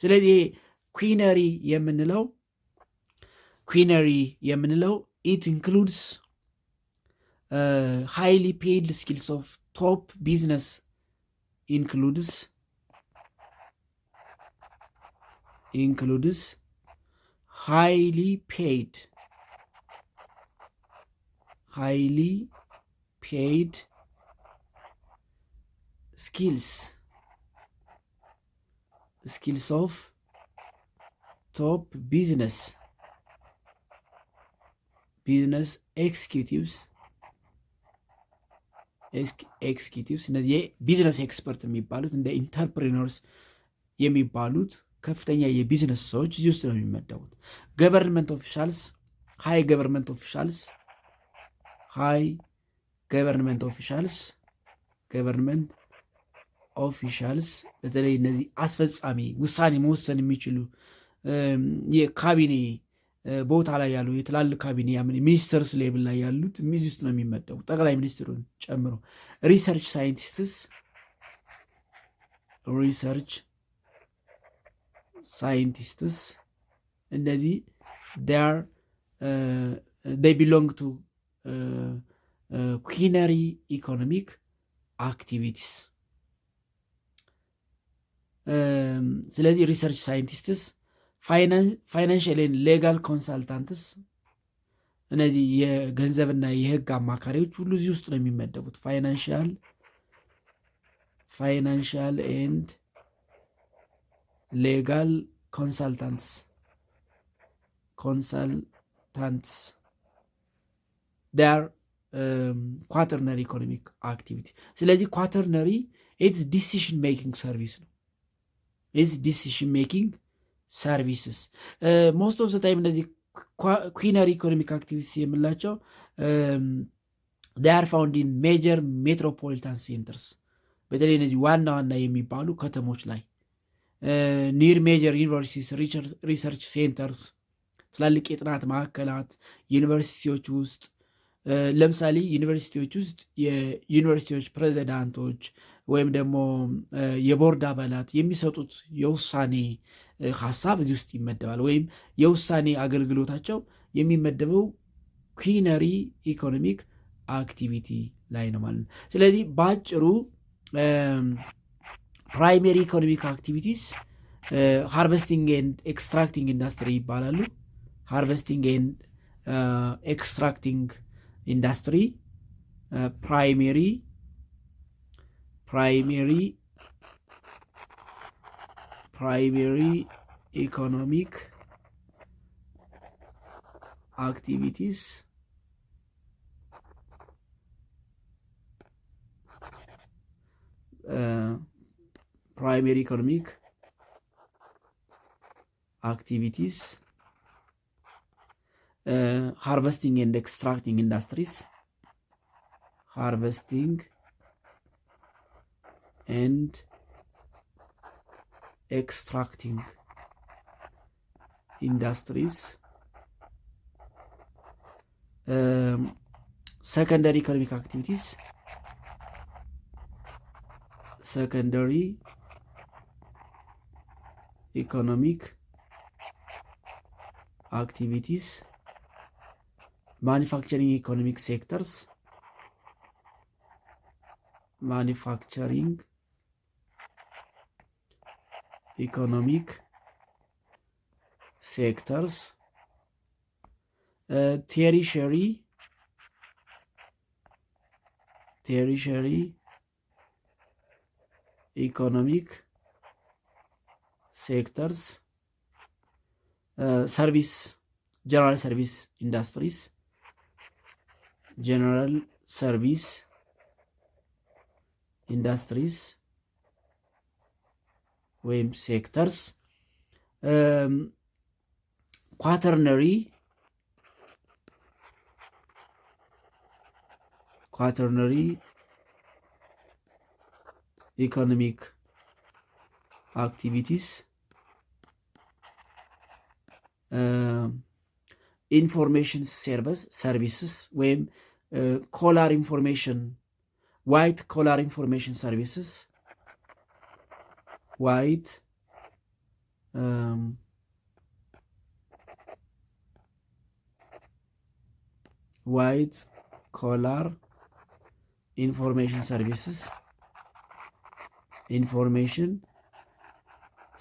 ስለዚህ ኩዊነሪ የምንለው ኢት ኢንክሉድስ ሃይሊ ፔይድ ስኪልስ ኦፍ ቶፕ ቢዝነስ includes highly paid skills of top business ኤክስኪዩቲቭስ እነዚህ የቢዝነስ ኤክስፐርት የሚባሉት እንደ ኢንተርፕሪነርስ የሚባሉት ከፍተኛ የቢዝነስ ሰዎች እዚህ ውስጥ ነው የሚመደቡት። ገቨርንመንት ኦፊሻልስ በተለይ እነዚህ አስፈጻሚ ውሳኔ መወሰን የሚችሉ የካቢኔ ቦታ ላይ ያሉ የትላልቅ ካቢኔ ሚኒስተርስ ሌብል ላይ ያሉት እዚህ ውስጥ ነው የሚመደቡ ጠቅላይ ሚኒስትሩን ጨምሮ። ሪሰርች ሳይንቲስትስ እነዚህ they belong to ኩዊነሪ ኢኮኖሚክ አክቲቪቲስ። ስለዚህ ሪሰርች ሳይንቲስትስ ፋይናንሽል ሌጋል ኮንሳልታንትስ እነዚህ የገንዘብና የህግ አማካሪዎች ሁሉ እዚህ ውስጥ ነው የሚመደቡት። ፋይናንሽል ኤንድ ሌጋል ኮንሳልታንትስ ር ኳተርነሪ ኢኮኖሚክ አክቲቪቲ። ስለዚህ ኳተርነሪ ኢትስ ዲሲሽን ሜኪንግ ሰርቪስ ነው። ዲሲሽን ሜኪንግ ሰርቪስስ ሞስት ኦፍ ዘ ታይም እነዚህ ኩዊነሪ ኢኮኖሚክ አክቲቪቲስ የምላቸው ር ፋውንድ ኢን ሜጀር ሜትሮፖሊታን ሴንተርስ በተለይ እነዚህ ዋና ዋና የሚባሉ ከተሞች ላይ ኒር ሜጀር ዩኒቨርሲቲስ ሪሰርች ሴንተርስ ትላልቅ የጥናት ማዕከላት ዩኒቨርሲቲዎች ውስጥ ለምሳሌ ዩኒቨርሲቲዎች ውስጥ የዩኒቨርሲቲዎች ፕሬዚዳንቶች ወይም ደግሞ የቦርድ አባላት የሚሰጡት የውሳኔ ሀሳብ እዚህ ውስጥ ይመደባል። ወይም የውሳኔ አገልግሎታቸው የሚመደበው ኩዊነሪ ኢኮኖሚክ አክቲቪቲ ላይ ነው ማለት ነው። ስለዚህ በአጭሩ ፕራይሜሪ ኢኮኖሚክ አክቲቪቲስ ሃርቨስቲንግ ኤንድ ኤክስትራክቲንግ ኢንዱስትሪ ይባላሉ። ሃርቨስቲንግ ኤንድ ኤክስትራክቲንግ ኢንዱስትሪ ፕራይሜሪ ኢኮኖሚክ አክቲቪቲስ primary economic activities harvesting and extracting industries secondary economic activities activities, manufacturing economic sectors, manufacturing economic sectors, tertiary economic sectors, general service industries, ወይም ሴክተርስ፣ ኳተርነሪ ኢኮኖሚክ አክቲቪቲስ፣ ኢንፎርሜሽን ሰርቪስስ ወይም ኮላር ኢንፎርሜሽን ዋይት ኮላር ኢንፎርሜሽን ሰርቪስስ white collar information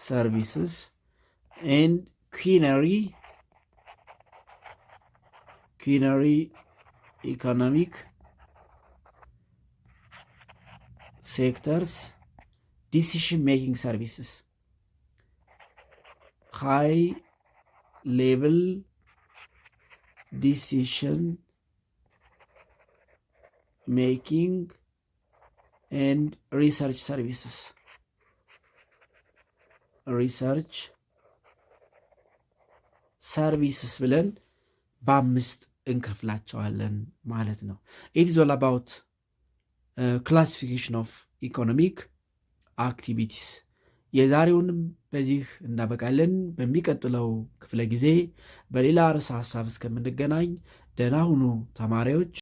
services and quinary economic sectors, decision making services, high level decision making and research services ብለን በአምስት እንከፍላቸዋለን ማለት ነው። it is all about classification of economic activities። የዛሬውንም በዚህ እናበቃለን። በሚቀጥለው ክፍለ ጊዜ በሌላ ርዕሰ ሀሳብ እስከምንገናኝ ደህና ሁኑ ተማሪዎች።